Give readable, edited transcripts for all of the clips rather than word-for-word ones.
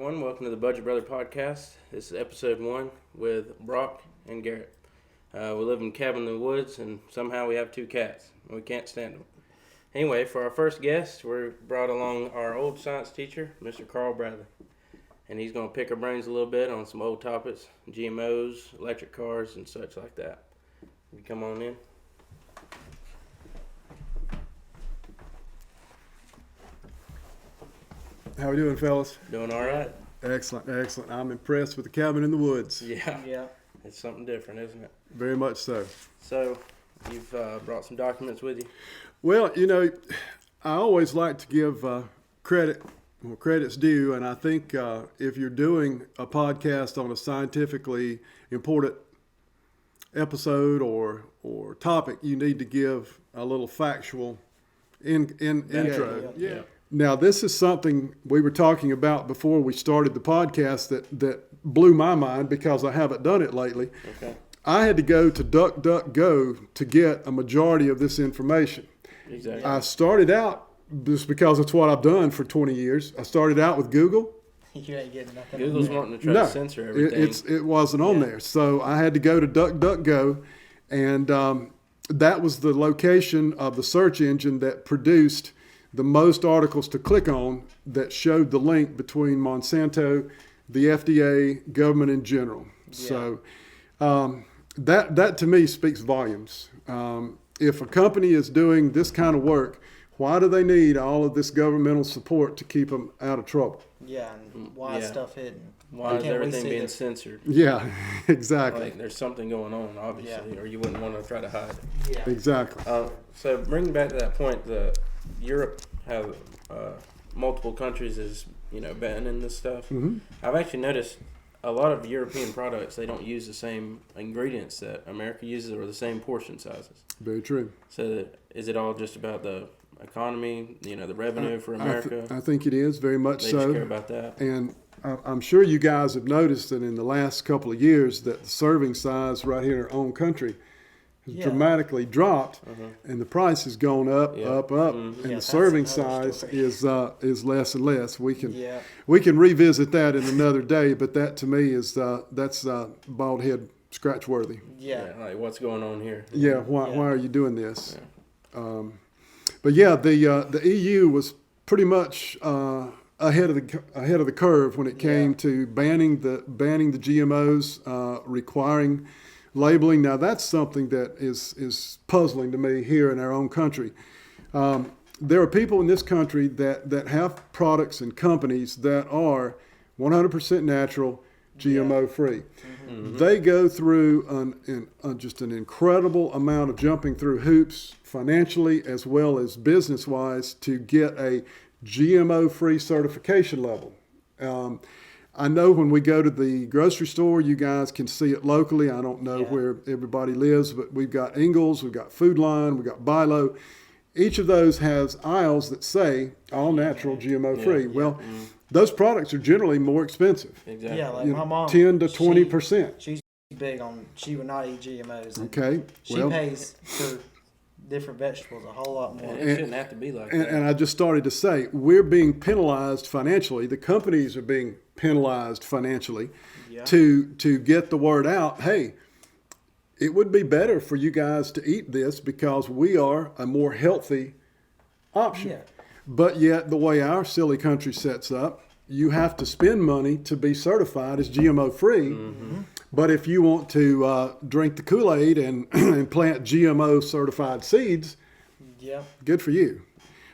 everyone. Welcome to the Budget Brother Podcast. This is episode 1 with Brock and Garrett. We live in a cabin in the woods, and somehow we have 2 cats. We can't stand them. Anyway, for our first guest, we brought along our old science teacher, Mr. Karl Bradley. And he's going to pick our brains a little bit on some old topics, GMOs, electric cars, and such like that. You come on in. How we doing, fellas? Doing all right? Excellent, excellent. I'm impressed with the cabin in the woods. Yeah. It's something different, isn't it? Very much so. So, you've brought some documents with you? Well, I always like to give credit where credit's due, and I think if you're doing a podcast on a scientifically important episode or topic, you need to give a little factual intro. Yeah. Now, this is something we were talking about before we started the podcast that blew my mind because I haven't done it lately. Okay. I had to go to DuckDuckGo to get a majority of this information. Exactly. I started out, just because it's what I've done for 20 years, I started out with Google. You ain't getting nothing. Google's wanting to try to censor everything. It wasn't on there. So I had to go to DuckDuckGo, and that was the location of the search engine that produced the most articles to click on that showed the link between Monsanto, the FDA, government in general. Yeah. So that to me speaks volumes. If a company is doing this kind of work, why do they need all of this governmental support to keep them out of trouble? Yeah, and why is stuff hidden? Why is everything being censored? Yeah, exactly. Like there's something going on, obviously, or you wouldn't want to try to hide it. Yeah. Exactly. So bringing back to that point, Europe have multiple countries is banning this stuff. Mm-hmm. I've actually noticed a lot of European products, they don't use the same ingredients that America uses or the same portion sizes. Very true. So is it all just about the economy, the revenue for America? I think it is very much They so. just care about that. And I'm sure you guys have noticed that in the last couple of years that the serving size right here in our own country has dramatically dropped, and the price has gone up, and the serving size is less and less. We can revisit that in another day, but that to me is that's bald head scratch worthy. Yeah. Like what's going on here? Yeah, why are you doing this? Yeah. But yeah, the EU was pretty much ahead of the curve when it came to banning the GMOs, requiring labeling. Now that's something that is puzzling to me here in our own country. There are people in this country that have products and companies that are 100% natural, GMO free. Mm-hmm. They go through just an incredible amount of jumping through hoops financially as well as business wise to get a GMO free certification level. I know when we go to the grocery store, you guys can see it locally. I don't know where everybody lives, but we've got Ingles, we've got Food Line, we've got Bilo. Each of those has aisles that say all natural, GMO free. Well, those products are generally more expensive. Exactly. Yeah, like my mom, 10 to 20%. She's big on. She would not eat GMOs. Okay. She pays for different vegetables a whole lot more. It shouldn't have to be like that. And I just started to say, we're being penalized financially. The companies are being penalized financially to get the word out. Hey, it would be better for you guys to eat this because we are a more healthy option. Yeah. But yet the way our silly country sets up, you have to spend money to be certified as GMO free. Mm-hmm. But if you want to drink the Kool-Aid and plant GMO certified seeds, good for you.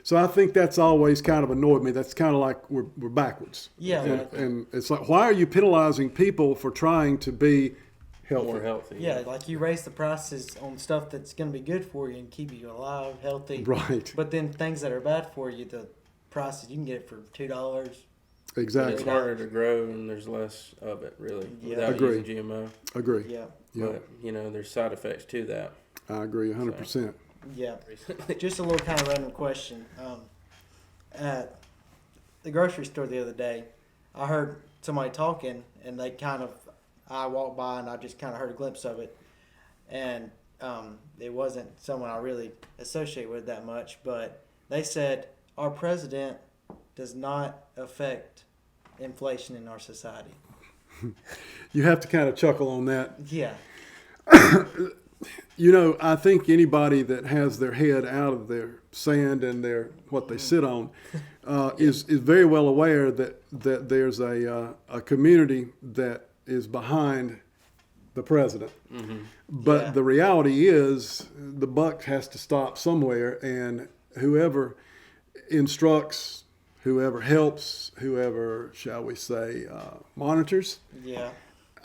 So I think that's always kind of annoyed me. That's kind of like we're backwards. Yeah. And it's like, why are you penalizing people for trying to be healthy? More healthy. Yeah, like you raise the prices on stuff that's going to be good for you and keep you alive, healthy. Right. But then things that are bad for you, the prices, you can get it for $2. Exactly. It's harder to grow and there's less of it, really, without using GMO. Agree. Yeah. But, there's side effects to that. I agree 100%. So. Yeah. Just a little kind of random question. At the grocery store the other day, I heard somebody talking, and I walked by and I just kind of heard a glimpse of it. And it wasn't someone I really associate with that much, but they said our president does not affect inflation in our society. You have to kind of chuckle on that. Yeah. You know, I think anybody that has their head out of their sand and their what they sit on is very well aware that there's a community that is behind the president. Mm-hmm. But the reality is the buck has to stop somewhere, and whoever instructs, whoever helps, whoever, shall we say, monitors. Yeah.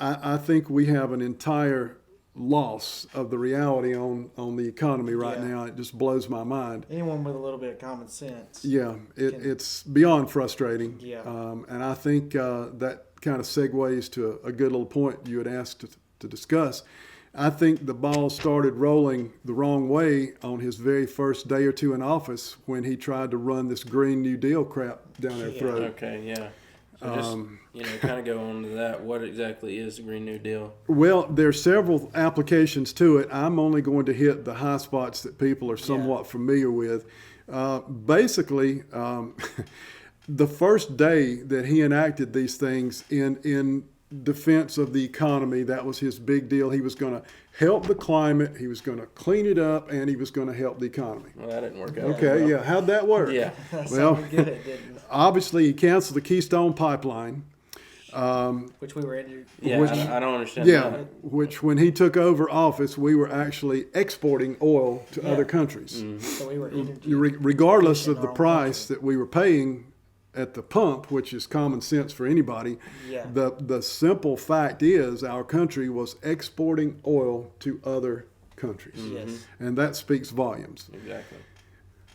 I think we have an entire loss of the reality on the economy right now. It just blows my mind. Anyone with a little bit of common sense. Yeah, it's beyond frustrating. Yeah. And I think that kind of segues to a good little point you had asked to discuss. I think the ball started rolling the wrong way on his very first day or two in office when he tried to run this Green New Deal crap down their throat. Okay, yeah. So just, kind of go on to that. What exactly is the Green New Deal? Well, there's several applications to it. I'm only going to hit the high spots that people are somewhat familiar with. Basically, the first day that he enacted these things in defense of the economy, that was his big deal. He was going to help the climate, he was going to clean it up, and he was going to help the economy. Well, that didn't work out. Okay, well. Yeah. How'd that work? Yeah. Well, good, didn't it? Obviously, he canceled the Keystone Pipeline. Which we were in. Yeah, I don't understand that. Which when he took over office, we were actually exporting oil to other countries. Mm-hmm. So we were Regardless of the price that we were paying at the pump, which is common sense for anybody, the simple fact is our country was exporting oil to other countries. Yes. And that speaks volumes. Exactly.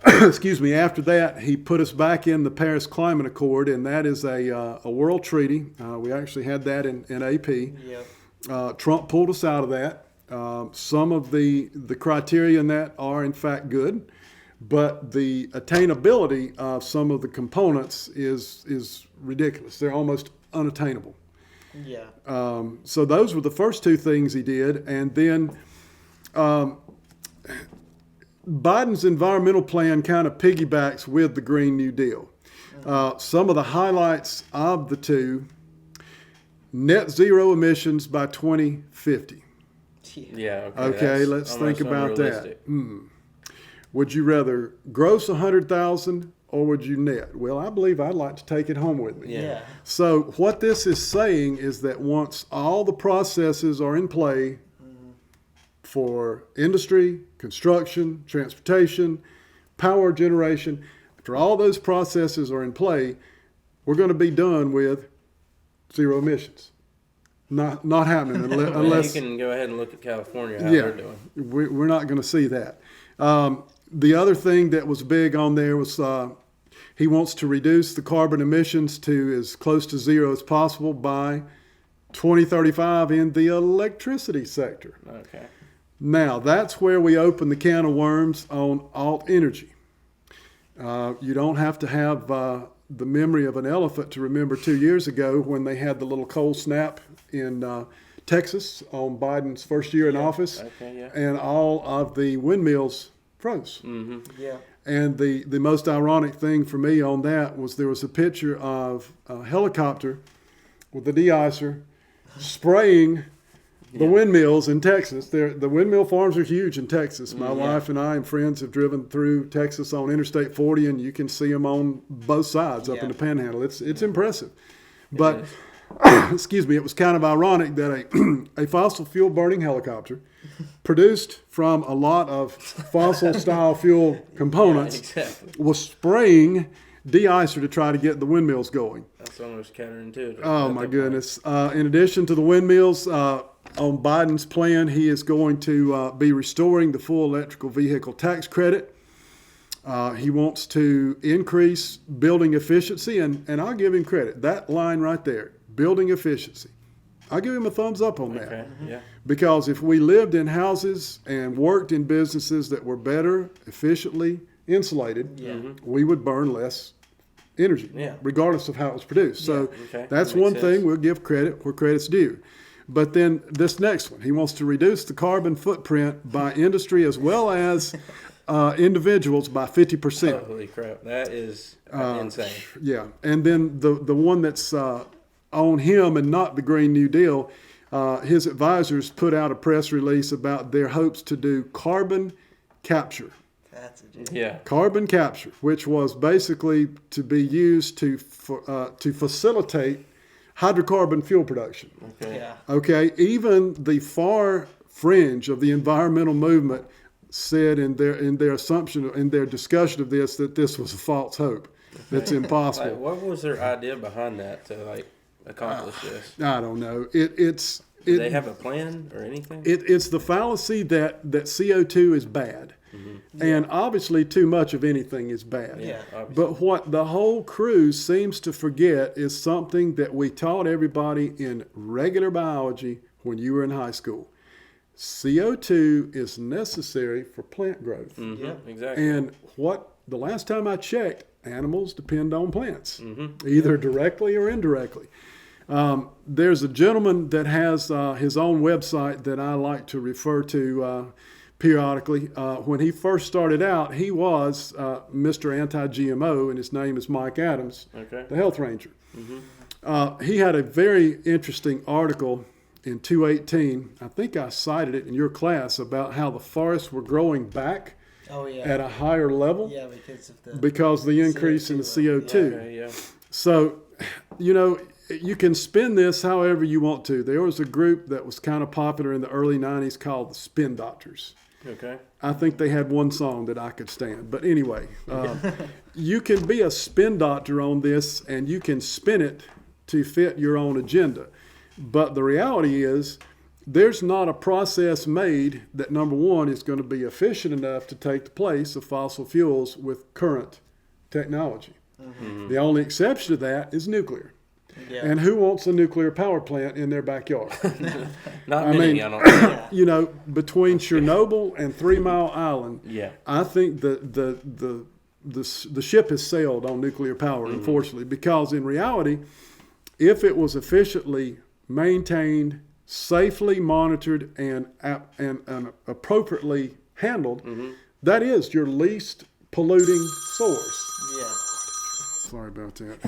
Excuse me. After that, he put us back in the Paris Climate Accord, and that is a world treaty. We actually had that in AP. Yep. Trump pulled us out of that. Some of the criteria in that are, in fact, good, but the attainability of some of the components is ridiculous. They're almost unattainable. Yeah. So those were the first two things he did, and then Biden's environmental plan kind of piggybacks with the Green New Deal. Some of the highlights of the two: net zero emissions by 2050. Yeah. Okay, let's think about that. Would you rather gross 100,000 or would you net? Well, I believe I'd like to take it home with me. Yeah. So what this is saying is that once all the processes are in play for industry, construction, transportation, power generation, after all those processes are in play, we're going to be done with zero emissions. Not happening unless you can go ahead and look at California, how they're doing. We're not going to see that. The other thing that was big on there was he wants to reduce the carbon emissions to as close to zero as possible by 2035 in the electricity sector. Okay. Now, that's where we open the can of worms on alt energy. You don't have to have the memory of an elephant to remember 2 years ago when they had the little cold snap in Texas on Biden's first year in office, and all of the windmills froze. Mm-hmm. Yeah. And the most ironic thing for me on that was there was a picture of a helicopter with a de-icer spraying the windmills in Texas. The windmill farms are huge in Texas. My wife and I and friends have driven through Texas on Interstate 40, and you can see them on both sides up in the Panhandle. It's impressive. But, excuse me, it was kind of ironic that a fossil fuel burning helicopter produced from a lot of fossil style fuel components was spraying de-icer to try to get the windmills going. That's almost counterintuitive. Oh, my goodness. In addition to the windmills, on Biden's plan, he is going to be restoring the full electrical vehicle tax credit. He wants to increase building efficiency, and I'll give him credit. That line right there, building efficiency. I'll give him a thumbs up on that. Okay, yeah. Because if we lived in houses and worked in businesses that were better, efficiently insulated, we would burn less energy, regardless of how it was produced. So that's one thing. We'll give credit where credit's due. But then this next one, he wants to reduce the carbon footprint by industry as well as individuals by 50%. Holy crap, that is insane. Yeah, and then the one that's on him and not the Green New Deal, his advisors put out a press release about their hopes to do carbon capture. That's a genius. Yeah. Carbon capture, which was basically to be used to facilitate hydrocarbon fuel production. Okay. Yeah. Okay, even the far fringe of the environmental movement said in their assumption, in their discussion of this, that this was a false hope. That's impossible. Like, what was their idea behind that to accomplish this? I don't know. Do they have a plan or anything? It's the fallacy that CO2 is bad. Mm-hmm. And obviously too much of anything is bad. Yeah. Obviously. But what the whole crew seems to forget is something that we taught everybody in regular biology when you were in high school. CO2 is necessary for plant growth. Mm-hmm. Yeah. Exactly. And the last time I checked, animals depend on plants, Mm-hmm. either directly or indirectly. There's a gentleman that has his own website that I like to refer to periodically. When he first started out, he was Mr. Anti-GMO, and his name is Mike Adams, Okay. the health ranger. Mm-hmm. He had a very interesting article in 2018. I think I cited it in your class about how the forests were growing back Oh yeah. at a higher level Yeah, because of the because of the increase in the CO2. Okay, yeah. So, you can spin this however you want to. There was a group that was kind of popular in the early 90s called the Spin Doctors. Okay. I think they had one song that I could stand. But anyway, you can be a spin doctor on this and you can spin it to fit your own agenda. But the reality is, there's not a process made that, number one, is going to be efficient enough to take the place of fossil fuels with current technology. Mm-hmm. The only exception to that is nuclear. yeah. And who wants a nuclear power plant in their backyard? Not I many, mean- I don't know. Between Chernobyl and 3 Mile Island, Yeah. I think the ship has sailed on nuclear power, unfortunately, because in reality, if it was efficiently maintained, safely monitored, and appropriately handled, that is your least polluting source. Yeah. Sorry about that.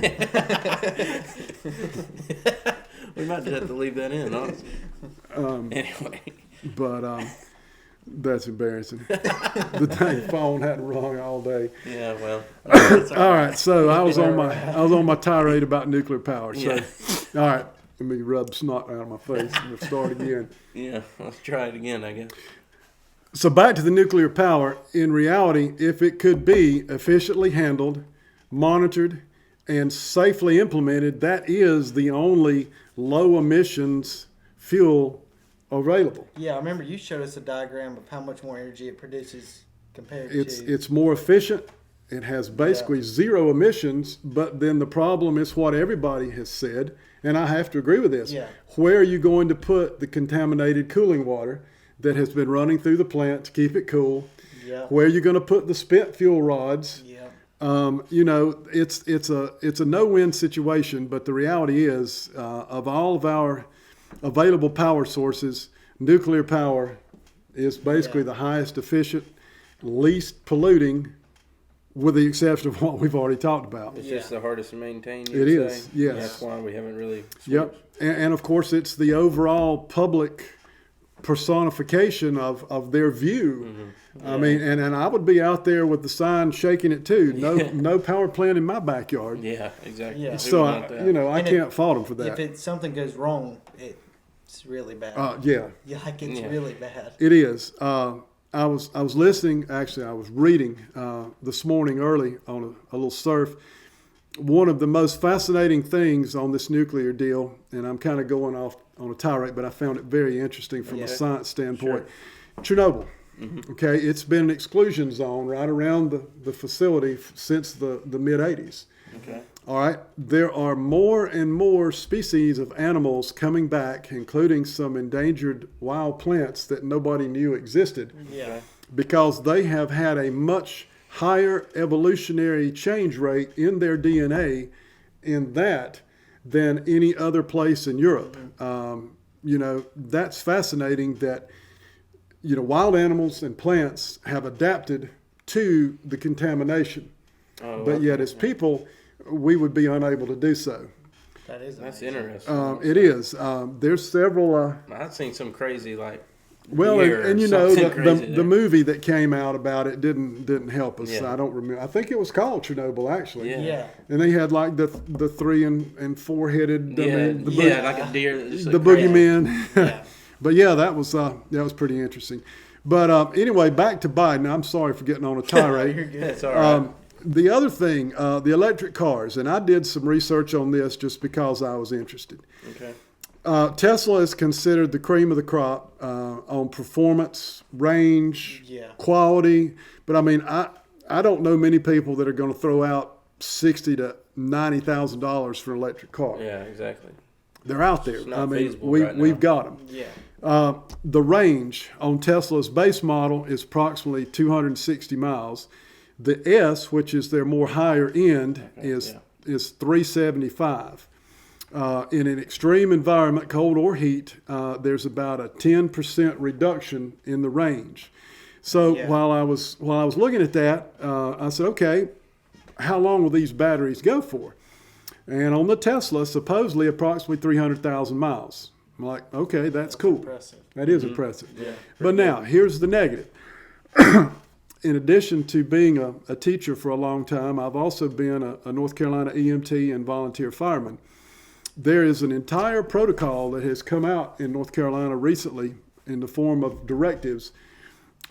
We might just have to leave that in, honestly. Anyway. But that's embarrassing. The dang phone hadn't rung all day. Yeah, well. All right, so I was on my tirade about nuclear power. So, Yeah. all right, let me rub snot out of my face and we'll start again. Yeah, let's try it again, I guess. So back to the nuclear power. In reality, if it could be efficiently handled, monitored, and safely implemented, that is the only low emissions fuel available. Yeah, I remember you showed us a diagram of how much more energy it produces compared It's to. it's more efficient. It has basically zero emissions, but then the problem is what everybody has said, and I have to agree with this. Yeah. Where are you going to put the contaminated cooling water that has been running through the plant to keep it cool? Yeah. Where are you going to put the spent fuel rods? Yeah. It's a no-win situation, but the reality is, of all of our available power sources, nuclear power is basically the highest efficient, least polluting, with the exception of what we've already talked about. It's just the hardest to maintain, It you'd is, say? yes. And that's why we haven't really switched. Yep, and of course it's the overall public personification of their view. Mm-hmm. I mean, and I would be out there with the sign shaking it too. No power plant in my backyard. Yeah, exactly. Yeah. Who So would want that? I And can't fault them for that. If something goes wrong, it's really bad. Yeah, yeah, like it's Yeah. really bad. it is. I was listening. Actually, I was reading this morning early on a little surf. One of the most fascinating things on this nuclear deal, and I'm kind of going off on a tirade, but I found it very interesting from a science standpoint. Chernobyl. Mm-hmm. Okay, it's been an exclusion zone right around the facility since the mid 80s. Okay. All right, there are more and more species of animals coming back, including some endangered wild plants that nobody knew existed, Yeah. because they have had a much higher evolutionary change rate in their DNA in that than any other place in Europe. That's fascinating that, wild animals and plants have adapted to the contamination. Oh, But yet, okay. as people, we would be unable to do so. That's That's amazing. interesting. It is. There's several. I've seen some crazy Well, beer and or you know, something crazy the there. movie that came out about it didn't help us. Yeah. I don't remember. I think it was called Chernobyl, actually. Yeah. Yeah. And they had like the 3 and 4 headed. Yeah, like a deer. that just The looked crazy. boogeyman. Yeah. But yeah, that was pretty interesting. But anyway, back to Biden. I'm sorry for getting on a tirade. You're good. That's all right. The other thing, the electric cars, and I did some research on this just because I was interested. Okay. Tesla is considered the cream of the crop on performance, range, Yeah. quality. But I mean, I don't know many people that are going to throw out $60,000 to $90,000 for an electric car. Yeah, exactly. They're out there. It's not I mean, feasible right now. we've got them. Yeah. The range on Tesla's base model is approximately 260 miles. The S, which is their more higher end, is 375. In an extreme environment, cold or heat, there's about a 10% reduction in the range. So Yeah. while I was looking at that, I said, okay, how long will these batteries go for? And on the Tesla, supposedly approximately 300,000 miles. I'm like, okay, that's cool. Impressive. That is impressive. Yeah. But now, here's the negative. In addition to being a teacher for a long time, I've also been a North Carolina EMT and volunteer fireman. There is an entire protocol that has come out in North Carolina recently in the form of directives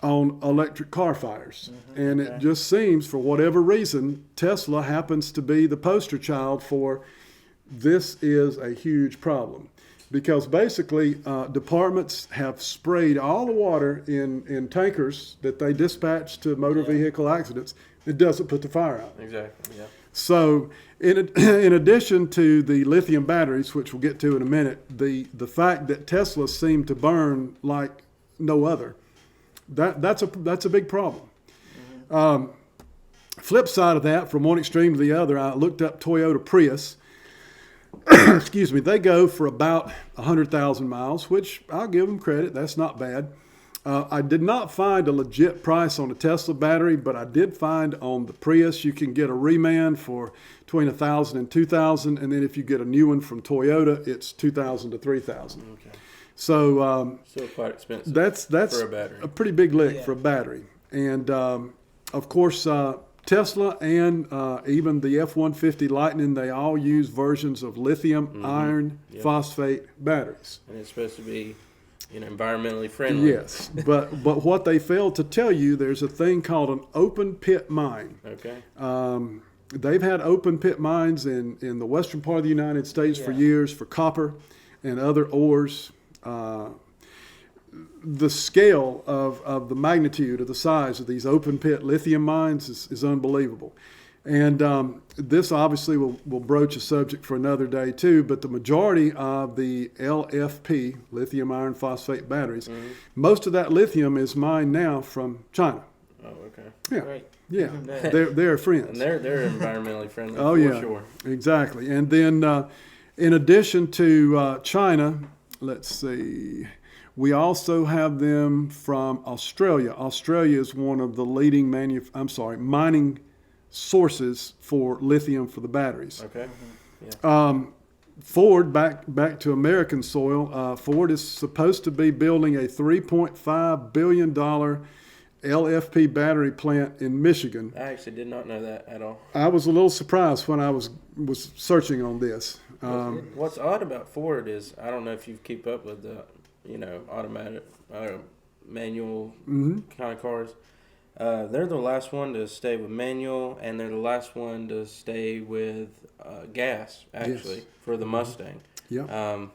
on electric car fires. And it just seems, for whatever reason, Tesla happens to be the poster child for this is a huge problem. Because basically, departments have sprayed all the water in tankers that they dispatch to motor vehicle accidents. It doesn't put the fire out. Exactly. Yeah. So, in addition to the lithium batteries, which we'll get to in a minute, the fact that Tesla seem to burn like no other, that's a big problem. Flip side of that, from one extreme to the other, I looked up Toyota Prius. Excuse me, they go for about 100,000 miles, which I'll give them credit. That's not bad. I did not find a legit price on a Tesla battery, but I did find on the Prius you can get a reman for between $1,000 and $2,000, and then if you get a new one from Toyota, it's $2,000 to $3,000. Okay. So Still quite expensive. that's for a battery. a pretty big lick Yeah. for a battery, and of course Tesla and even the F-150 Lightning, they all use versions of lithium iron phosphate batteries. And it's supposed to be, environmentally friendly. Yes, but what they failed to tell you, there's a thing called an open pit mine. Okay. They've had open pit mines in the western part of the United States for years for copper and other ores. The scale of the magnitude of the size of these open pit lithium mines is unbelievable. And this obviously will broach a subject for another day too, but the majority of the LFP, lithium iron phosphate batteries, most of that lithium is mined now from China. Oh, okay. Yeah, Great. yeah, Even better. they're friends. And they're environmentally friendly. Oh, for yeah. sure. Exactly. And then in addition to China, let's see, we also have them from Australia. Australia is one of the leading mining sources for lithium for the batteries. Okay. Ford, back to American soil, Ford is supposed to be building a $3.5 billion LFP battery plant in Michigan. I actually did not know that at all. I was a little surprised when I was searching on this. What's odd about Ford is, I don't know if you keep up with the, automatic, manual kind of cars. They're the last one to stay with manual, and they're the last one to stay with gas, actually, for the Mustang. Yeah.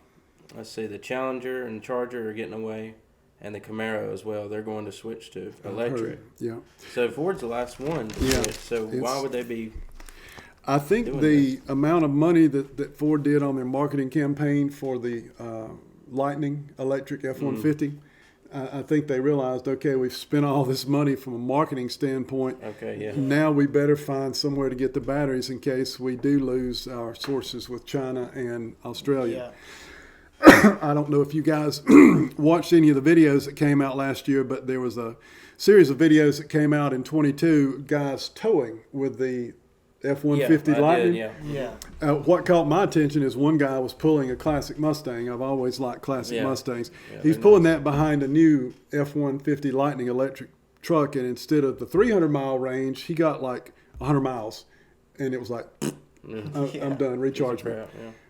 Let's see, the Challenger and Charger are getting away, and the Camaro as well. They're going to switch to electric. Yeah. So Ford's the last one to Yeah. switch. So why would they be? I think doing the amount of money that Ford did on their marketing campaign for the Lightning electric F-150, I think they realized, okay, we've spent all this money from a marketing standpoint. Okay, yeah. Now we better find somewhere to get the batteries in case we do lose our sources with China and Australia. I don't know if you guys watched any of the videos that came out last year, but there was a series of videos that came out in 22 guys towing with the F-150 Lightning. Yeah. What caught my attention is one guy was pulling a classic Mustang. I've always liked classic Mustangs. Yeah, He's pulling that behind a new F-150 Lightning electric truck, and instead of the 300-mile range, he got like 100 miles, and it was like, I'm done, recharge me.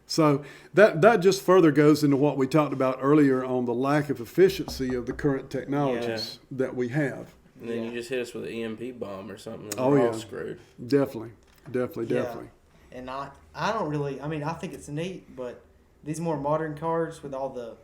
So that just further goes into what we talked about earlier on the lack of efficiency of the current technologies that we have. And then you just hit us with an EMP bomb or something, and Oh, we're yeah. all screwed. Definitely. And I don't really, I think it's neat, but these more modern cars with all the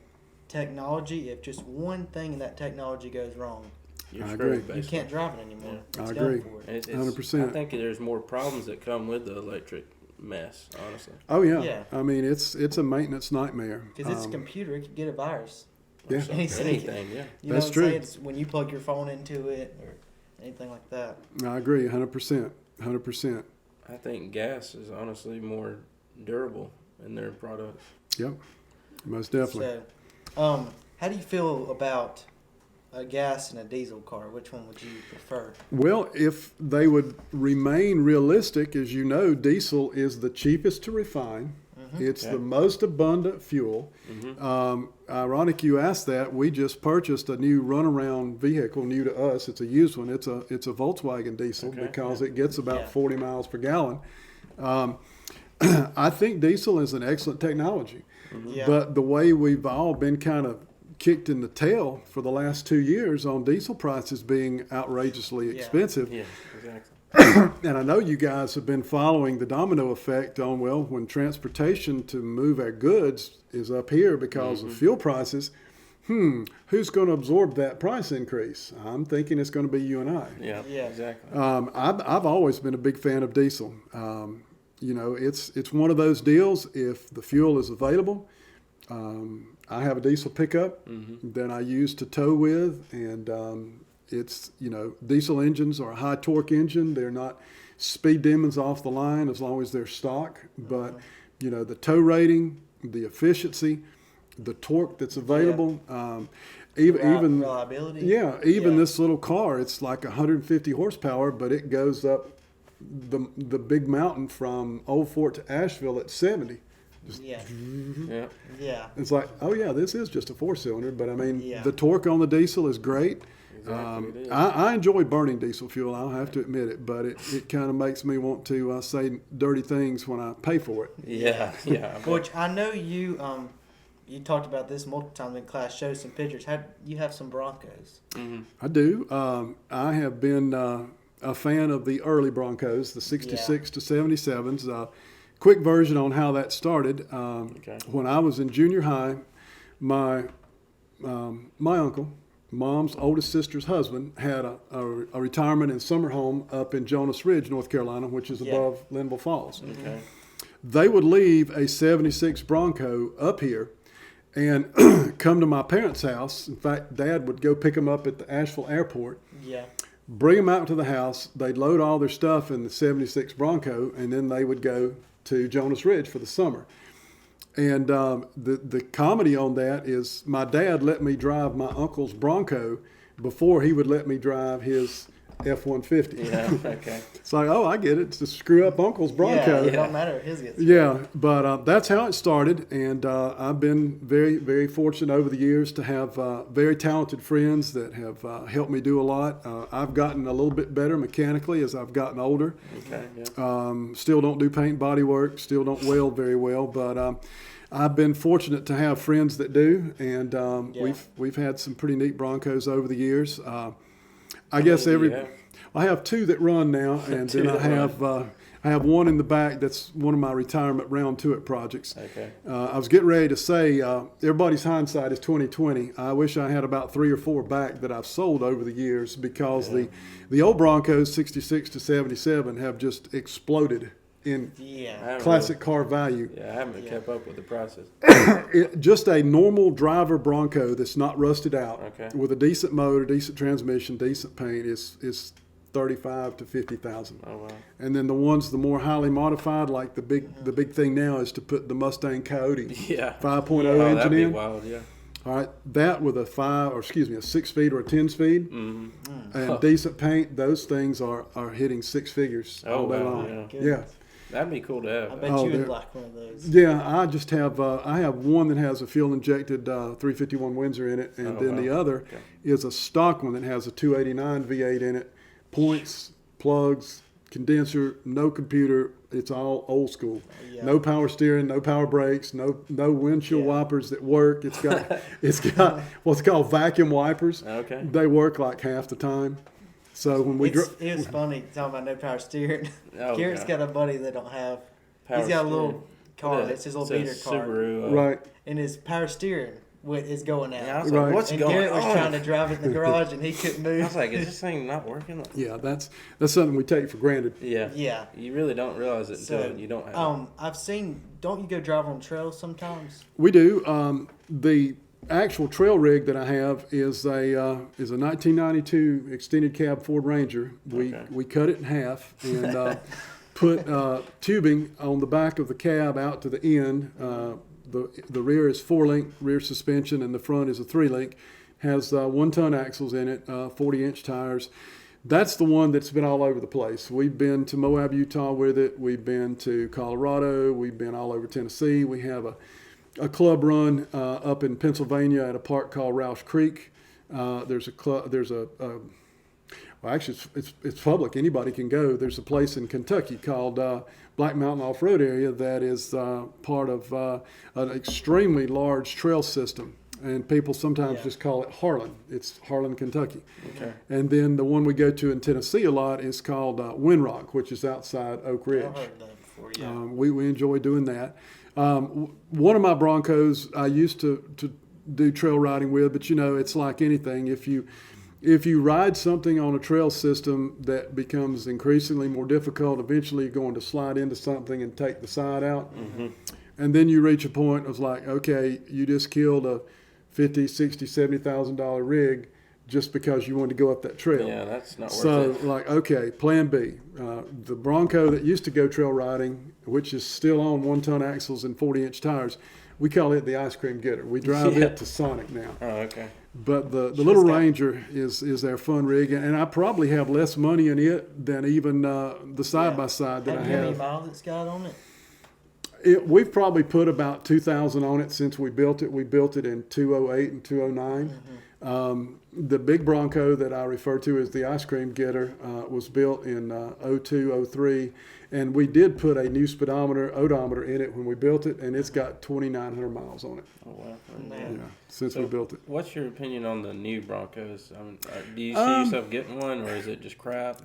technology, if just one thing in that technology goes wrong, You're I screwed, agree. basically. you can't drive it anymore. I It's agree. done for it. It's- 100%. I think there's more problems that come with the electric mess, honestly. Oh yeah. Yeah. I mean, it's a maintenance nightmare. Because it's a computer, it could get a virus. Yeah. Anything, yeah. You That's know true. what I'm saying? It's when you plug your phone into it or anything like that. I agree, 100%. 100%. I think gas is honestly more durable in their products. Yep. Most definitely. So, how do you feel about a gas and a diesel car? Which one would you prefer? Well, if they would remain realistic, as you know, diesel is the cheapest to refine. It's Okay. the most abundant fuel. Ironic you asked that. We just purchased a new runaround vehicle, new to us. It's a used one. It's a Volkswagen diesel because it gets about 40 miles per gallon. I think diesel is an excellent technology. Yeah. But the way we've all been kind of kicked in the tail for the last 2 years on diesel prices being outrageously expensive. Yeah, exactly. And I know you guys have been following the domino effect on, well, when transportation to move our goods is up here because of fuel prices, who's going to absorb that price increase? I'm thinking it's going to be you and I. Yeah, Yeah. exactly. I've always been a big fan of diesel. You know, it's one of those deals. If the fuel is available, I have a diesel pickup that I use to tow with, and it's, you know, diesel engines are a high torque engine. They're not speed demons off the line as long as they're stock. But, you know, the tow rating, the efficiency, the torque that's available, even reliability. even this little car, it's like 150 horsepower, but it goes up the big mountain from Old Fort to Asheville at 70. Yeah. Yeah. Yeah. It's like, oh yeah, this is just a 4-cylinder, but I mean, Yeah. the torque on the diesel is great. Exactly, it is. I enjoy burning diesel fuel, I'll have to admit it, but it kind of makes me want to say dirty things when I pay for it. Yeah, yeah. Which I know you you talked about this multiple times in class. Showed some pictures. You have some Broncos. I do. I have been a fan of the early Broncos, the 66 to 77s. Quick version on how that started. When I was in junior high, my uncle, Mom's oldest sister's husband, had a retirement and summer home up in Jonas Ridge, North Carolina, which is above Linville Falls. Okay. They would leave a 76 Bronco up here and come to my parents' house. In fact, Dad would go pick them up at the Asheville airport, Yeah. bring them out to the house. They'd load all their stuff in the 76 Bronco, and then they would go to Jonas Ridge for the summer. And the comedy on that is my dad let me drive my uncle's Bronco before he would let me drive his F-150. Yeah, okay. It's like, oh, I get it. It's to screw up Uncle's Bronco. Yeah, it don't matter if his gets. Yeah, but that's how it started, and I've been very, very fortunate over the years to have very talented friends that have helped me do a lot. I've gotten a little bit better mechanically as I've gotten older. Okay, yeah. Still don't do paint body work, still don't weld very well, but I've been fortunate to have friends that do, and we've had some pretty neat Broncos over the years. I guess I have two that run now, and then I have one in the back that's one of my retirement round to it projects. Okay. I was getting ready to say everybody's hindsight is 2020. I wish I had about 3 or 4 back that I've sold over the years because the old Broncos 66 to 77 have just exploded in classic car value. Yeah, I haven't kept up with the prices. Just a normal driver Bronco that's not rusted out Okay. with a decent motor, decent transmission, decent paint is 35 to 50,000. Oh wow. And then the more highly modified, like the big thing now is to put the Mustang Coyote Yeah. 5.0 Oh, engine that'd be in. wild. Yeah. All right, that with a 6-speed or a 10-speed Mm-hmm. and decent paint, those things are hitting six figures all day wow, long. yeah. Yeah. That'd be cool to have. I bet Oh, you would they're- like one of those. Yeah, I just have I have one that has a fuel injected 351 Windsor in it, and Oh, then the wow. other Okay. is a stock one that has a 289 V8 in it, points, plugs, condenser, no computer. It's all old school. Yeah. No power steering, no power brakes, no windshield Yeah. wipers that work. It's got what's called vacuum wipers. Okay. They work like half the time. So when we It was funny talking about no power steering. Oh, Garrett's God. got a buddy that don't have. Power He's got a steering. little car. Yeah, It's his little it beater says car, Subaru. right. and his power steering is going out. Yeah, I was Right. like, what's and going Garrett was on? trying to drive it in the garage, and he couldn't I move. was like, is this thing not working? Yeah, that's something we take for granted. Yeah. Yeah. You really don't realize it until So, you don't have it. I've seen. Don't you go drive on trails sometimes? We do. The actual trail rig that I have is a 1992 extended cab Ford Ranger. We cut it in half and put tubing on the back of the cab out to the end. The rear is 4-link rear suspension, and the front is a 3-link. Has 1-ton axles in it, 40-inch tires. That's the one that's been all over the place. We've been to Moab, Utah with it. We've been to Colorado. We've been all over Tennessee. We have a club run up in Pennsylvania at a park called Roush Creek. There's a club. Well, actually, it's public. Anybody can go. There's a place in Kentucky called Black Mountain Off-Road Area that is part of an extremely large trail system. And people sometimes just call it Harlan. It's Harlan, Kentucky. Okay. And then the one we go to in Tennessee a lot is called Windrock, which is outside Oak Ridge. I've heard of that before. Yeah. We enjoy doing that. One of my Broncos I used to do trail riding with, but it's like anything. If you ride something on a trail system that becomes increasingly more difficult, eventually you're going to slide into something and take the side out. Mm-hmm. And then you reach a point of like, okay, you just killed a $50,000, $60,000, $70,000 rig just because you wanted to go up that trail. Yeah, that's not worth So, it. like, okay, plan B. The Bronco that used to go trail riding, which is still on 1-ton axles and 40-inch tires, we call it the ice cream getter. We drive it to Sonic now. Oh, okay. But the little Ranger is our fun rig, and I probably have less money in it than even the side-by-side that I Have you how many have. miles it's got on it? We've probably put about 2,000 on it since we built it. We built it in 208 and 209. The big Bronco that I refer to as the ice cream getter was built in 02, 03, and we did put a new odometer in it when we built it, and it's got 2,900 miles on it. Oh, wow. Man. Since we built it. What's your opinion on the new Broncos? I mean, do you see yourself getting one, or is it just crap?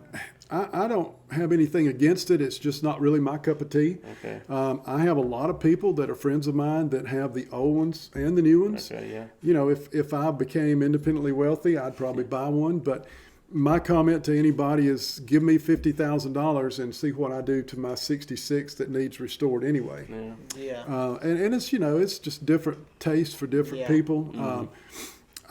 I don't have anything against it. It's just not really my cup of tea. Okay. I have a lot of people that are friends of mine that have the old ones and the new ones. Okay, yeah. If I became independently wealthy, I'd probably buy one. But my comment to anybody is give me $50,000 and see what I do to my 66 that needs restored anyway. Yeah. Yeah. And it's, it's just different tastes for different Yeah. people.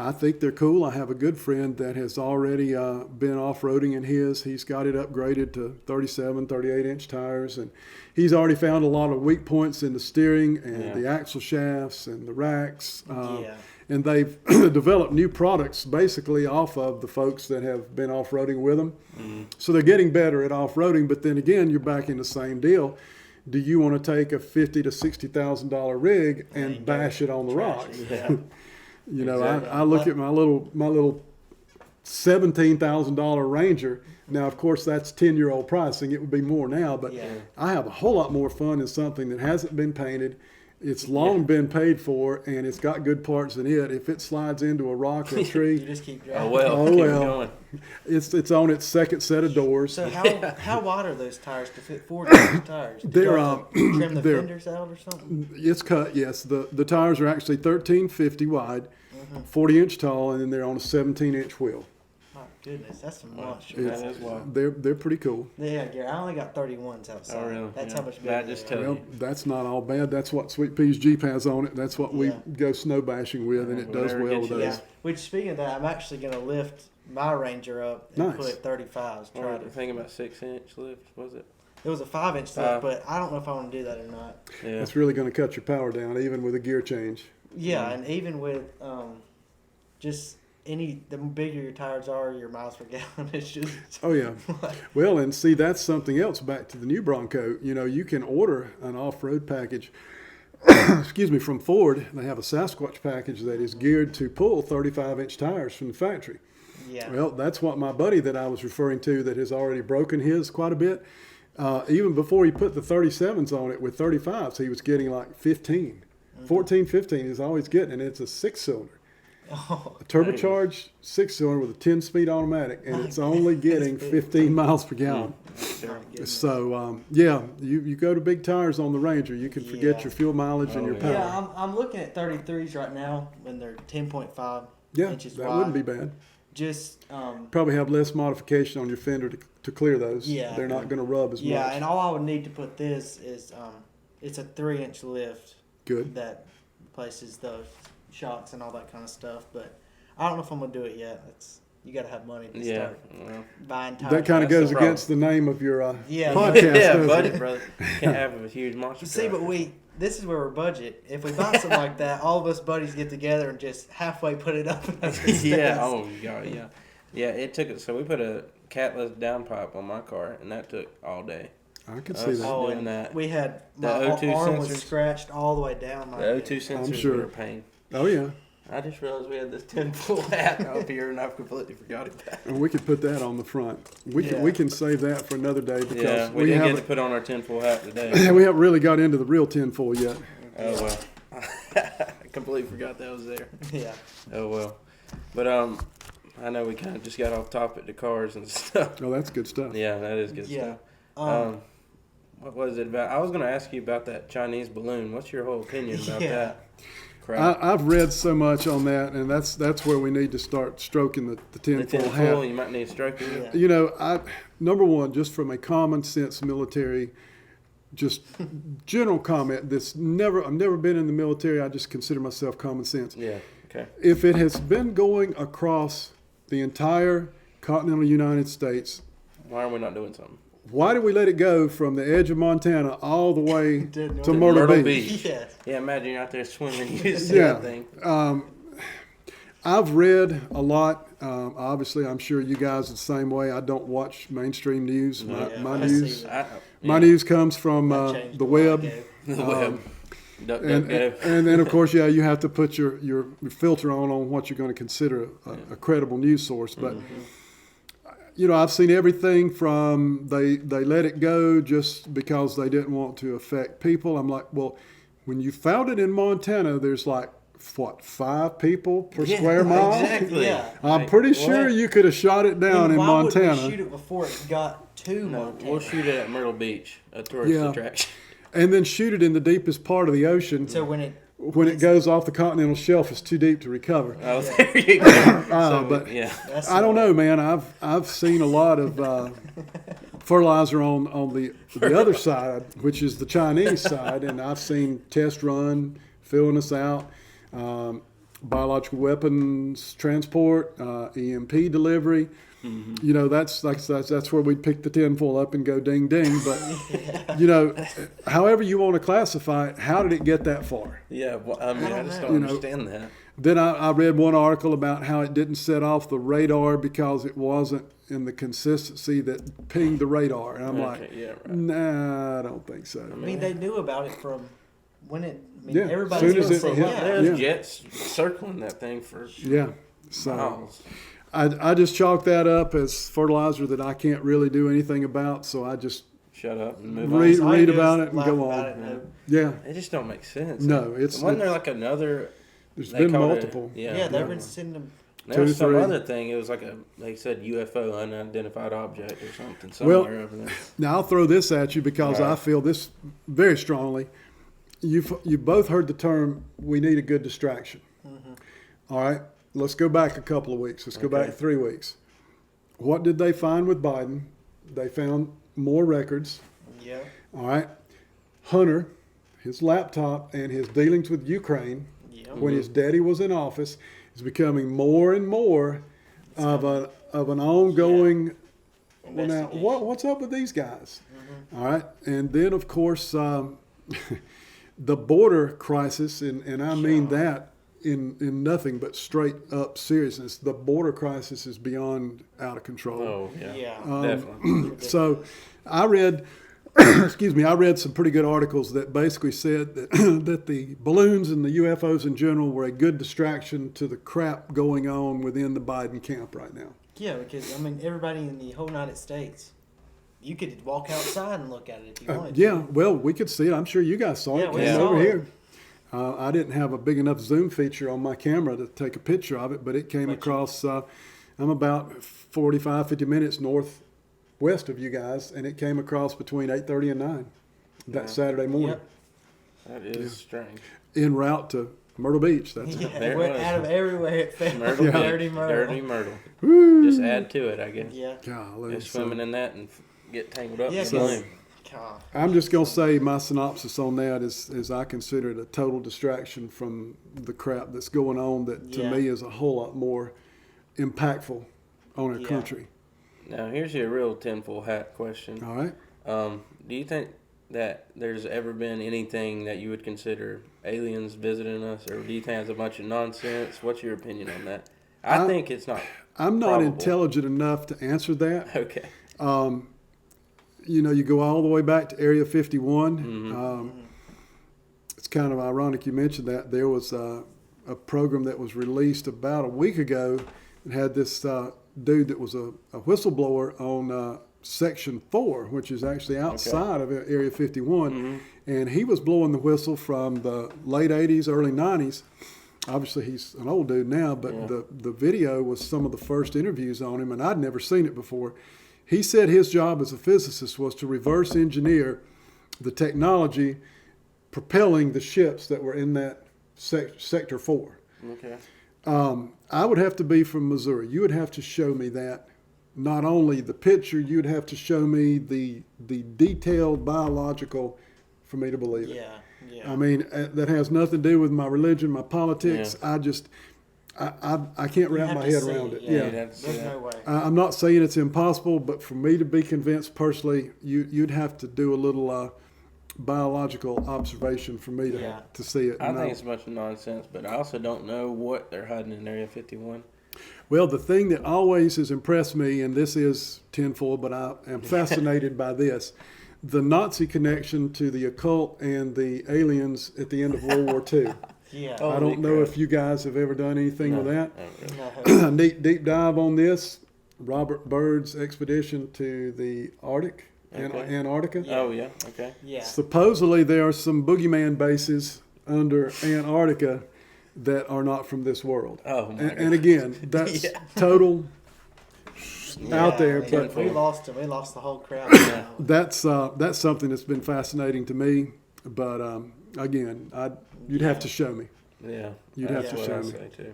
I think they're cool. I have a good friend that has already been off-roading in his. He's got it upgraded to 37, 38-inch tires, and he's already found a lot of weak points in the steering and the axle shafts and the racks. And they've developed new products basically off of the folks that have been off-roading with them. So they're getting better at off-roading, but then again, you're back in the same deal. Do you want to take a $50,000 to $60,000 rig and bash it on the rocks? Yeah. Exactly. I look at my little $17,000 Ranger. Now, of course, that's 10-year-old pricing. It would be more now, but I have a whole lot more fun in something that hasn't been painted. It's long been paid for, and it's got good parts in it. If it slides into a rock or a You tree, just keep driving. Keep going. it's on its second set of doors. So how wide are those tires to fit 40-inch tires? Did They're, you have to trim the they're- fenders out or something? It's cut, yes. The tires are actually 1350 wide, 40-inch tall, and then they're on a 17-inch wheel. My goodness, that's some monster. It's- That is wild. They're pretty cool. Yeah, Gary, I only got 31s outside. Oh, really? That's Yeah. how much bigger That they just are. tells Well, you. that's not all bad. That's what Sweet Pea's Jeep has on it. That's what we Yeah. go snow bashing with, and Yeah, it does whatever well gets with you those. Yeah. Which, speaking of that, I'm actually going to lift my Ranger up and Nice. put 35s. What Try were to. you thinking about 6-inch lift? Was it? It was a 5-inch lift, but I don't know if I want to do that or not. Yeah. It's really going to cut your power down, even with a gear change. Yeah, and even with just the bigger your tires are, your miles per gallon, it's just. Oh yeah. Well, and see, that's something else. Back to the new Bronco. You know, you can order an off-road package. Excuse me, from Ford. They have a Sasquatch package that is geared to pull 35-inch tires from the factory. Yeah. Well, that's what my buddy that I was referring to that has already broken his quite a bit. Even before he put the 37s on it with 35s, he was getting like 15. 14, 15 is all he's getting, and it's a 6-cylinder. Oh, A turbocharged 6-cylinder with a 10-speed automatic, and it's only getting 15 miles per gallon. my goodness. So, yeah, you go to big tires on the Ranger, you can forget Yeah. your fuel mileage and Oh, your yeah. power. Yeah, I'm looking at 33s right now when they're 10.5 Yeah, inches that wide. wouldn't be bad. Just Probably have less modification on your fender to clear those. Yeah. They're not going to rub as yeah, much. and all I would need to put this is it's a 3-inch lift Good. that replaces the shocks and all that kind of stuff. But I don't know if I'm gonna do it yet. You got to have money to Yeah. start Well, buying tires. That kind of That's goes the problem. against the name of your Yeah. podcast. yeah, doesn't buddy, it? brother. Can't have a huge monster. See, truck. but this is where we're budget. If we buy something like that, all of us buddies get together and just halfway put it up. And Yeah. Oh, God. Yeah. Yeah. It took it. So we put a catless downpipe on my car, and that took all day. I can Us. see that. Oh, doing and that. we had The my O2 arm was sensors. scratched all the way down. The O2 sensors sure. were a pain. Oh, yeah. I just realized we had this 10-foot hat up here, and I've completely forgot about it. And we could put that on the front. Yeah. We can save that for another day because Yeah, we didn't get to put on our 10-foot hat today. we haven't really got into the real tinfoil yet. Oh, well. I completely forgot that was there. Yeah. Oh, well. But, I know we kind of just got off topic to cars and stuff. Oh, that's good stuff. Yeah, that is good Yeah. stuff. What was it about? I was going to ask you about that Chinese balloon. What's your whole opinion about Yeah. that crap? I've read so much on that, and that's where we need to start stroking the The tinfoil 10 hat. full, you might need a stroke of it. Yeah. You know, number one, just from a common sense military, just general comment. I've never been in the military. I just consider myself common sense. Yeah, okay. If it has been going across the entire continental United States, Why are we not doing something? why did we let it go from the edge of Montana all the way Did to Myrtle Myrtle Beach? Beach. Yeah. Yeah, imagine you're out there swimming. You just see Yeah. that thing. I've read a lot. Obviously, I'm sure you guys are the same way. I don't watch mainstream news. Yeah, My I news, see my news comes from That changed the a while web. ago. The web. Duck, duck, And go. then, of course, yeah, you have to put your filter on what you're going to consider a credible news source. But, you know, I've seen everything from they let it go just because they didn't want to affect people. I'm like, well, when you found it in Montana, there's like, 5 people per Yeah, square mile? Exactly. Yeah. I'm pretty sure What? you could have shot it down And in why Montana. would we shoot it before it got to No, Montana? we'll shoot it at Myrtle Beach, a tourist Yeah. attraction. And then shoot it in the deepest part of the ocean. So when it When it goes off the continental shelf, it's too deep to recover. Oh, there you go. So, but- yeah. that's I don't know, man. I've seen a lot of fertilizer on the other side, which is the Chinese side, and I've seen test run filling us out, biological weapons transport, EMP delivery. Mm-hmm. You know, that's where we'd pick the tinfoil up and go ding ding. But you know, however you want to classify it, how did it get that far? Yeah, well, I mean, I just know. don't You know, understand that. Then I read one article about how it didn't set off the radar because it wasn't in the consistency that pinged the radar. And I'm like, Okay, yeah, right. nah, I don't think so. I mean, they knew about it from when it. I mean, Yeah, everybody's soon as gonna it say, hit- yeah. There's Yeah. jets circling that thing for Yeah. So miles. I just chalk that up as fertilizer that I can't really do anything about. So I just, Shut up and move Read- on. All I read do is about it and laugh go about on. it and hope. yeah, It just don't make sense. no, it's, Wasn't there like another? there's they been called it- multiple. Yeah, they've been sending them. There was Two, some three. other thing. It was like they said UFO, unidentified object or something Well, somewhere over there. Now I'll throw this at you because I Right. feel this very strongly. You both heard the term. We need a good distraction. All right, let's go back a couple of weeks. Let's go Okay. back 3 weeks. what did they find with Biden? They found more records. Yeah. All right. Hunter, his laptop and his dealings with Ukraine Yeah. when his daddy was in office is becoming more and more of an ongoing. Well, now what's up with these guys? All right, and then of course the border crisis, and I mean that in nothing but straight up seriousness. The border crisis is beyond out of control. Oh, yeah. Yeah. Definitely. So I read, excuse me, I read some pretty good articles that basically said that, that the balloons and the UFOs in general were a good distraction to the crap going on within the Biden camp right now. Yeah, because, I mean, everybody in the whole United States, you could walk outside and look at it if you wanted to. Yeah, well, we could see it. I'm sure you guys saw it. Yeah, we Came saw over it. here. I didn't have a big enough zoom feature on my camera to take a picture of it, but it came across. I'm about 45, 50 minutes northwest of you guys, and it came across between 8:30 and 9 that Saturday morning. Yep. That is strange. En route to Myrtle Beach. That's Yeah, There it went was. out of everywhere it fell. Myrtle Beach. Dirty Myrtle. Dirty Myrtle. Woo. Just add to it, I guess. Yeah. Golly, Just swimming in that and get tangled up Yeah, in the 'cause- balloon. God. I'm just going to say my synopsis on that is I consider it a total distraction from the crap that's going on that to Yeah. me is a whole lot more impactful on our Yeah. country. Now, here's your real tinfoil hat question. All right. Do you think that there's ever been anything that you would consider aliens visiting us, or do you think it's a bunch of nonsense? What's your opinion on that? I think it's not. I'm not probable. intelligent enough to answer that. Okay. You know, you go all the way back to Area 51. It's kind of ironic you mentioned that. There was a program that was released about a week ago that had this dude that was a whistleblower on Section 4, which is actually outside of Area 51. And he was blowing the whistle from the late 80s, early 90s. Obviously, he's an old dude now, but the video was some of the first interviews on him, and I'd never seen it before. He said his job as a physicist was to reverse engineer the technology propelling the ships that were in that Sector 4. Okay. I would have to be from Missouri. You would have to show me that. Not only the picture, you'd have to show me the detailed biological for me to believe it. Yeah. Yeah. I mean, that has nothing to do with my religion, my politics. I can't wrap have my to head see around it, it. yeah. Yeah. You'd have to see There's that. no way. I'm not saying it's impossible, but for me to be convinced personally, you'd have to do a little biological observation for me to see it. I think it's a bunch of nonsense, but I also don't know what they're hiding in Area 51. Well, the thing that always has impressed me, and this is tinfoil, but I am fascinated by this, the Nazi connection to the occult and the aliens at the end of World War II. Yeah. Oh. I don't Holy know crap. if you guys have ever done anything with that. No. Neat deep dive on this. Robert Byrd's expedition to the Arctic, Okay. Antarctica. Oh, yeah. Okay. Yeah. Supposedly there are some boogeyman bases under Antarctica that are not from this world. Oh, my And again, that's total out there. Yeah, But we lost him. We lost the whole crowd. that's something that's been fascinating to me. But again, you'd have to show me. Yeah. You'd have that's to what show I me. say, too.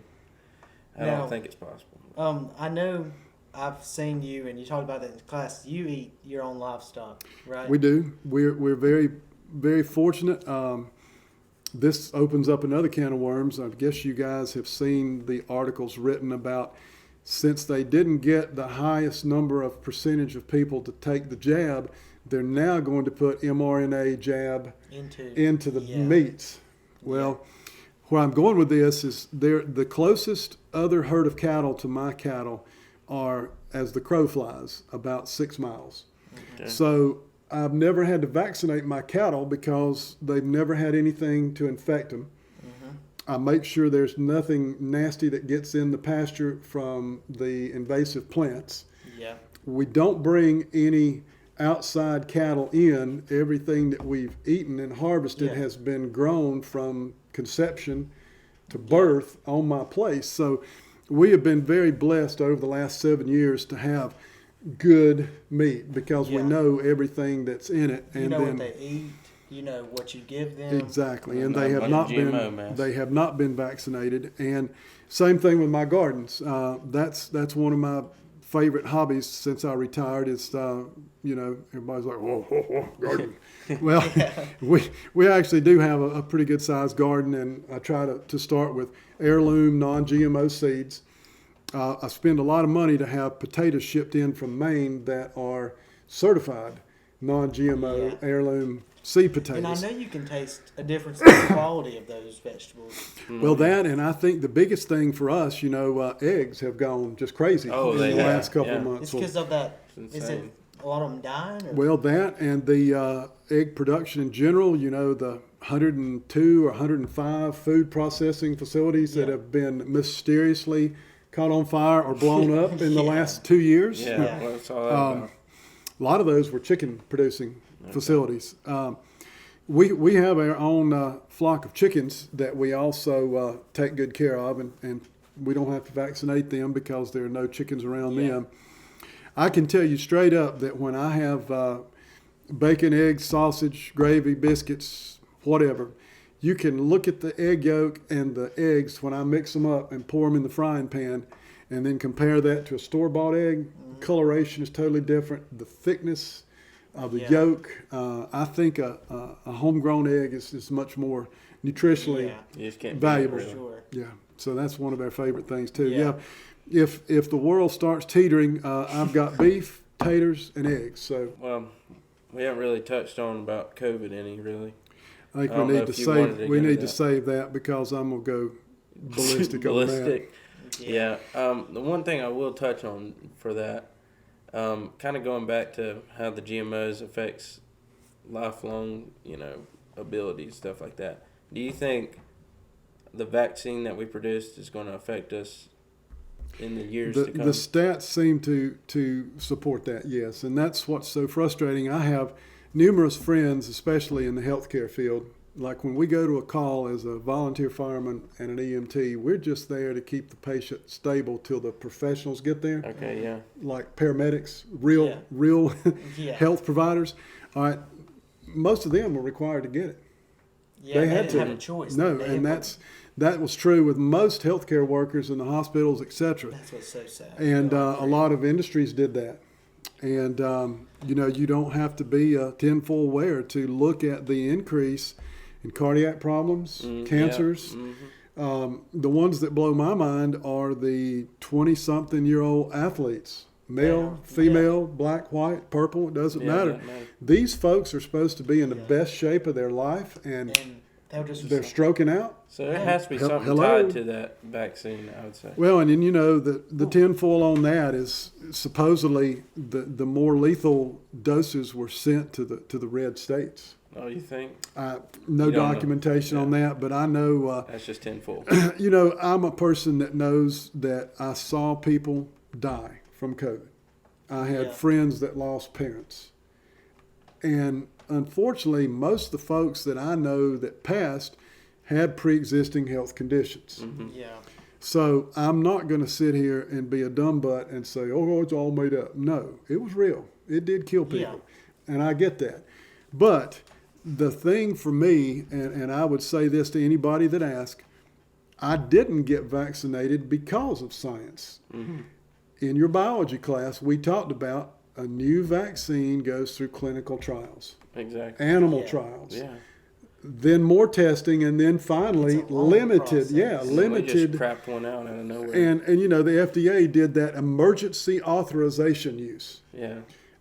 I Now- don't think it's possible. I know I've seen you, and you talked about that in class. You eat your own livestock, right? We do. We're very, very fortunate. This opens up another can of worms. I guess you guys have seen the articles written about, since they didn't get the highest number of percentage of people to take the jab, they're now going to put mRNA jab into the meats. Well, where I'm going with this is the closest other herd of cattle to my cattle are, as the crow flies, about 6 miles. Okay. So I've never had to vaccinate my cattle because they've never had anything to infect them. I make sure there's nothing nasty that gets in the pasture from the invasive plants. Yeah. We don't bring any outside cattle in. Everything that we've eaten and harvested has been grown from conception to birth on my place. So we have been very blessed over the last 7 years to have good meat because we know everything that's in it. You know what they eat. You know what you give them. Exactly, and Not they a have bunch not of GMO mess. they have not been vaccinated. And same thing with my gardens. That's one of my favorite hobbies since I retired is, everybody's like, whoa, garden. Well, we actually do have a pretty good sized garden, and I try to start with heirloom non-GMO seeds. I spend a lot of money to have potatoes shipped in from Maine that are certified non-GMO heirloom seed potatoes. And I know you can taste a difference in the quality of those vegetables. Well, that, and I think the biggest thing for us, eggs have gone just crazy in the last couple of months. It's because of that. Is it a lot of them dying? Or? Well, that and the egg production in general, the 102 or 105 food processing facilities that have been mysteriously caught on fire or blown up in the last 2 years. Yeah, well, that's all that about. A lot of those were chicken producing facilities. We have our own flock of chickens that we also take good care of, and we don't have to vaccinate them because there are no chickens around them. I can tell you straight up that when I have bacon, eggs, sausage, gravy, biscuits, whatever, you can look at the egg yolk and the eggs when I mix them up and pour them in the frying pan, and then compare that to a store-bought egg. Coloration is totally different. The thickness of the yolk. I think a homegrown egg is much more nutritionally valuable. Sure. Yeah, so that's one of our favorite things too. Yeah. If the world starts teetering, I've got beef, taters, and eggs. So we haven't really touched on about COVID any really. I think we need to save that because I'm gonna go ballistic on that. Yeah. The one thing I will touch on for that, kind of going back to how the GMOs affects lifelong, abilities, stuff like that. Do you think the vaccine that we produced is going to affect us in the years to come? The stats seem to support that, yes. And that's what's so frustrating. I have numerous friends, especially in the healthcare field. Like when we go to a call as a volunteer fireman and an EMT, we're just there to keep the patient stable till the professionals get there. Okay, yeah. Like paramedics, real health providers. All right, most of them were required to get it. Yeah, they had didn't to have a choice. No, and that was true with most healthcare workers in the hospitals, etc. That's what's so sad. And a lot of industries did that. And you don't have to be tinfoil aware to look at the increase in cardiac problems, cancers. The ones that blow my mind are the 20-something-year-old athletes. Male, female, black, white, purple, it doesn't matter. These folks are supposed to be in the best shape of their life, and they're stroking out. So there has to be something tied to that vaccine, I would say. Well, and then, the tinfoil on that is supposedly the more lethal doses were sent to the red states. Oh, you think? No documentation on that, but I know. That's just tinfoil. I'm a person that knows that I saw people die from COVID. I had friends that lost parents. And unfortunately, most of the folks that I know that passed had pre-existing health conditions. Mm-hmm. Yeah. So I'm not going to sit here and be a dumb butt and say, oh, it's all made up. No, it was real. It did kill people. And I get that. But the thing for me, and I would say this to anybody that asks, I didn't get vaccinated because of science. Mm-hmm. In your biology class, we talked about a new vaccine goes through clinical trials. Exactly. Animal trials. Yeah. Then more testing, and then finally limited. Process. Yeah, limited. We just crapped one out of nowhere. And the FDA did that emergency authorization use. Yeah.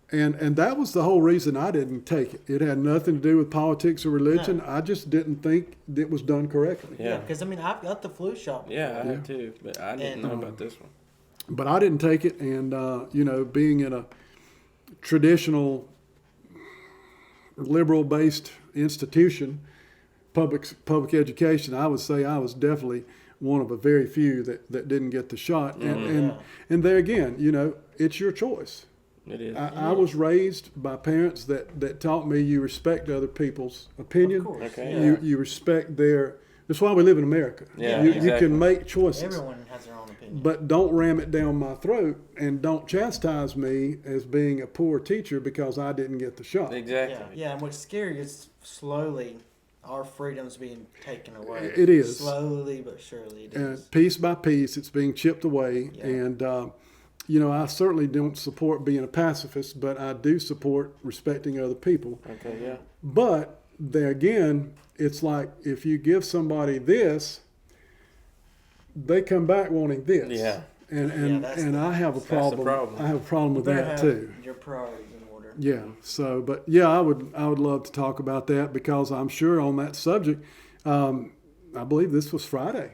And that was the whole reason I didn't take it. It had nothing to do with politics or religion. No. I just didn't think it was done correctly. Yeah, because I've got the flu shot. Yeah, I have too, but I didn't know about this one. But I didn't take it, and being in a traditional liberal-based institution, public education, I would say I was definitely one of a very few that didn't get the shot. And there again, it's your choice. It is. I was raised by parents that taught me you respect other people's opinion. Of course. Okay. You respect their. That's why we live in America. Yeah, you can make choices. Everyone has their own opinion. But don't ram it down my throat, and don't chastise me as being a poor teacher because I didn't get the shot. Exactly. Yeah, and what's scary is slowly our freedom's being taken away. It is. Slowly but surely it is. Piece by piece, it's being chipped away. Yeah. And I certainly don't support being a pacifist, but I do support respecting other people. Okay, yeah. But there again, it's like if you give somebody this, they come back wanting this. Yeah. And I have a problem. problem. I have a problem with You better that have too. your priorities in order. Yeah. So, but yeah, I would love to talk about that because I'm sure on that subject, I believe this was Friday.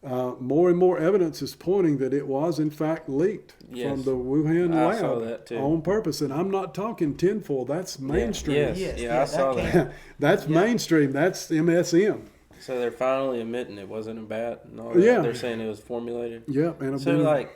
More and more evidence is pointing that it was in fact leaked from the Wuhan I saw lab that too. on purpose. And I'm not talking tinfoil. That's mainstream. Yeah, I saw that. That's mainstream. That's MSM. So they're finally admitting it wasn't a bat and all that. Yeah. They're saying it was formulated. Yeah. And So,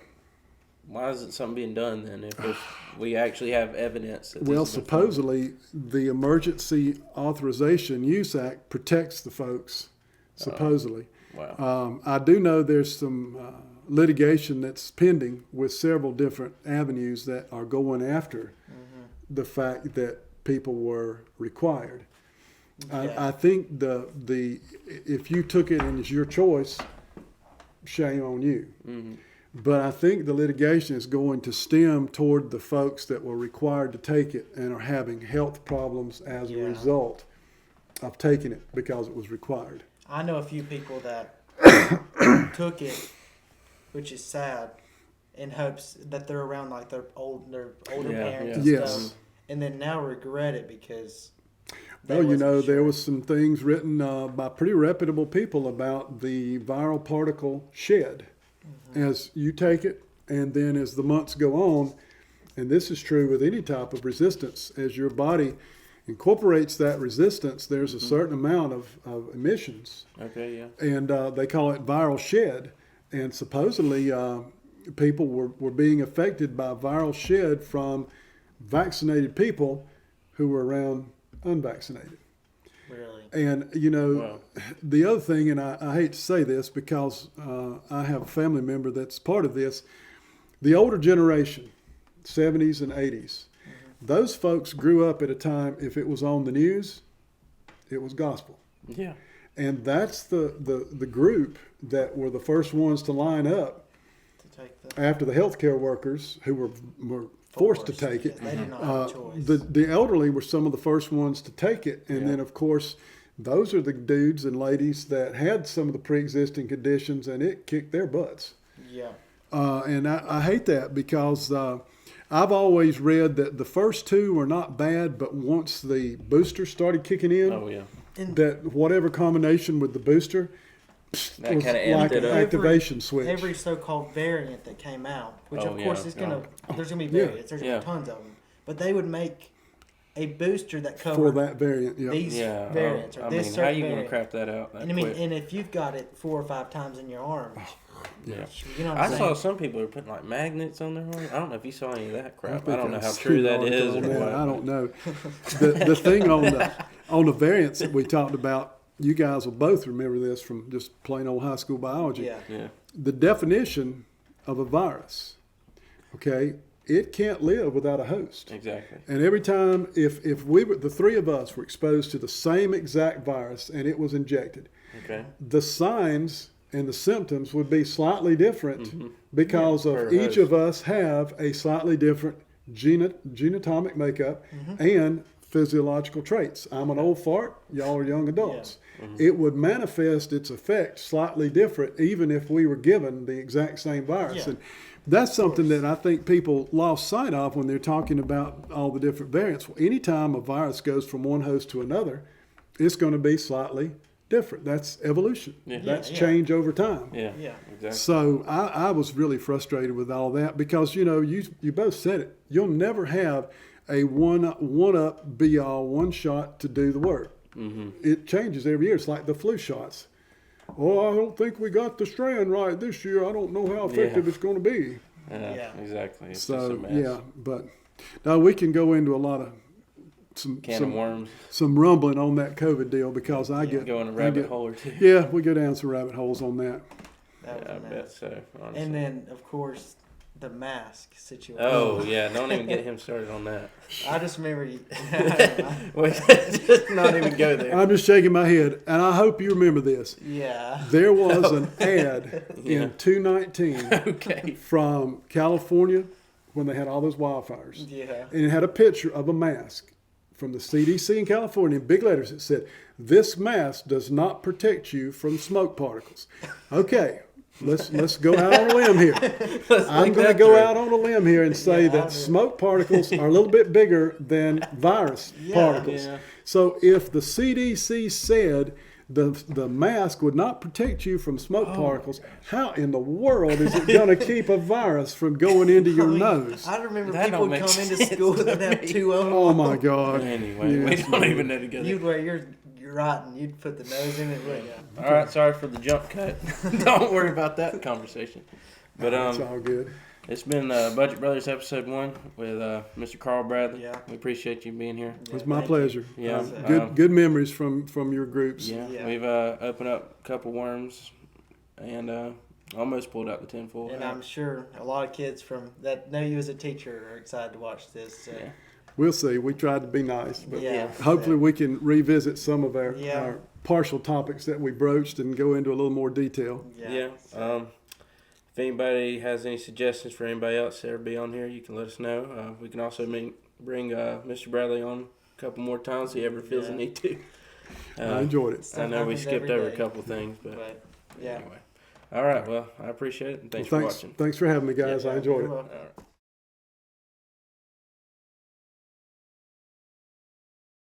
why isn't something being done then if we actually have evidence that this well, has been supposedly the Emergency Authorization Use Act protects the folks, supposedly. Wow. I do know there's some litigation that's pending with several different avenues that are going after the fact that people were required. Yeah. I think the if you took it and it's your choice, shame on you. Mm-hmm. But I think the litigation is going to stem toward the folks that were required to take it and are having health problems as a result of taking it because it was required. I know a few people that took it, which is sad, in hopes that they're around like their older parents and Yes. stuff, and then now regret it because. Well, there was some things written by pretty reputable people about the viral particle shed as you take it, and then as the months go on, and this is true with any type of resistance, as your body incorporates that resistance, there's a certain amount of emissions. Okay, yeah. And they call it viral shed. And supposedly people were being affected by viral shed from vaccinated people who were around unvaccinated. Really? And, Wow. the other thing, and I hate to say this because I have a family member that's part of this, the older generation, 70s and 80s, those folks grew up at a time, if it was on the news, it was gospel. Yeah. And that's the group that were the first ones to line up To take the after the healthcare workers who were forced to take it. They did not have a choice. The elderly were some of the first ones to take it. And then, of course, those are the dudes and ladies that had some of the pre-existing conditions, and it kicked their butts. Yeah. And I hate that because I've always read that the first two were not bad, but once the booster started kicking in, Oh, yeah. that whatever combination with the booster That was kind of like amped an it up. activation switch. Every so-called variant that came out, which Oh, of course yeah, is gonna, there's gonna be Yeah. variants. There's gonna Yeah. be tons of them, but they would make a booster that For covered that variant, yeah. these Yeah. variants or I this mean, how certain you going to variant. crap that out that And I mean, quick? and if you've got it 4 or 5 times in your arm, Yeah. you know what I I'm saw saying? some people were putting like magnets on their arm. I don't know if you saw any of that crap. I think don't know I've how seen true that articles is or on that. what. I don't know. The thing on the variants that we talked about, you guys will both remember this from just plain old high school biology. Yeah. Yeah. The definition of a virus, okay, it can't live without a host. Exactly. And every time, if we were, the three of us were exposed to the same exact virus and it was injected, Okay. the signs and the symptoms would be slightly different because Per of each host. of us have a slightly different genotomic makeup and physiological traits. I'm an old fart, y'all are young adults. It would manifest its effect slightly different even if we were given the exact same virus. Yeah. And that's something that I think people lost sight of when they're talking about all the different variants. Well, anytime a virus goes from one host to another, it's going to be slightly different. That's evolution. Yeah. That's Yeah. change over time. Yeah. Yeah. Exactly. So I was really frustrated with all that because, you both said it. You'll never have a one up, be all, one shot to do the work. Mm-hmm. It changes every year. It's like the flu shots. Oh, I don't think we got the strand right this year. I don't know how effective it's going to be. Yeah. Exactly. It's just So a mess. yeah, but now we can go into a lot of Can of worms. some rumbling on that COVID deal because I get Go in a I rabbit get- hole or two. Yeah, we go down some rabbit holes on that. That Yeah, I was a bet mess. so. Honestly. And then, of course, the mask situation. Oh yeah, don't even get him started on that. I just remember. Wait, just not even go there. I'm just shaking my head, and I hope you remember this. Yeah. There was an ad Yeah. in 2019 Okay. from California when they had all those wildfires. Yeah. And it had a picture of a mask from the CDC in California in big letters. It said, "This mask does not protect you from smoke particles." Okay, let's go out on a limb here. I'm going to go out on a limb here and say that smoke particles are a little bit bigger than virus particles. Yeah. So if the CDC said the mask would not protect you from smoke particles, how in the world is it going to keep a virus from going into your nose? I remember That people don't would make come into sense school to and have me. 2 of them. Oh my God. Anyway, we Yes. don't even know together. You'd wear you're right, and you'd put the nose in it. Wouldn't you? All right, sorry for the jump cut. Don't worry about that conversation. But It's all good. it's been Budget Brothers episode 1 with Mr. Carl Bradley. Yeah. We appreciate you being here. It's my pleasure. Yeah. Good memories from your groups. Yeah, Yeah. we've opened up a couple worms and almost pulled out the tinfoil. And I'm sure a lot of kids from that know you as a teacher are excited to watch this. So. Yeah. We'll see. We tried to be nice, but Yeah. hopefully we can revisit some of our Yeah. partial topics that we broached and go into a little more detail. Yeah. If anybody has any suggestions for anybody else that ever be on here, you can let us know. We can also bring Mr. Bradley on a couple more times if he ever feels the need to. I enjoyed it. I know we happens skipped every over a day. couple things, but Yeah. anyway. All right. Well, I appreciate it, and thanks for watching. Thanks for having me, guys. Yeah, I enjoyed you're it. welcome. All right.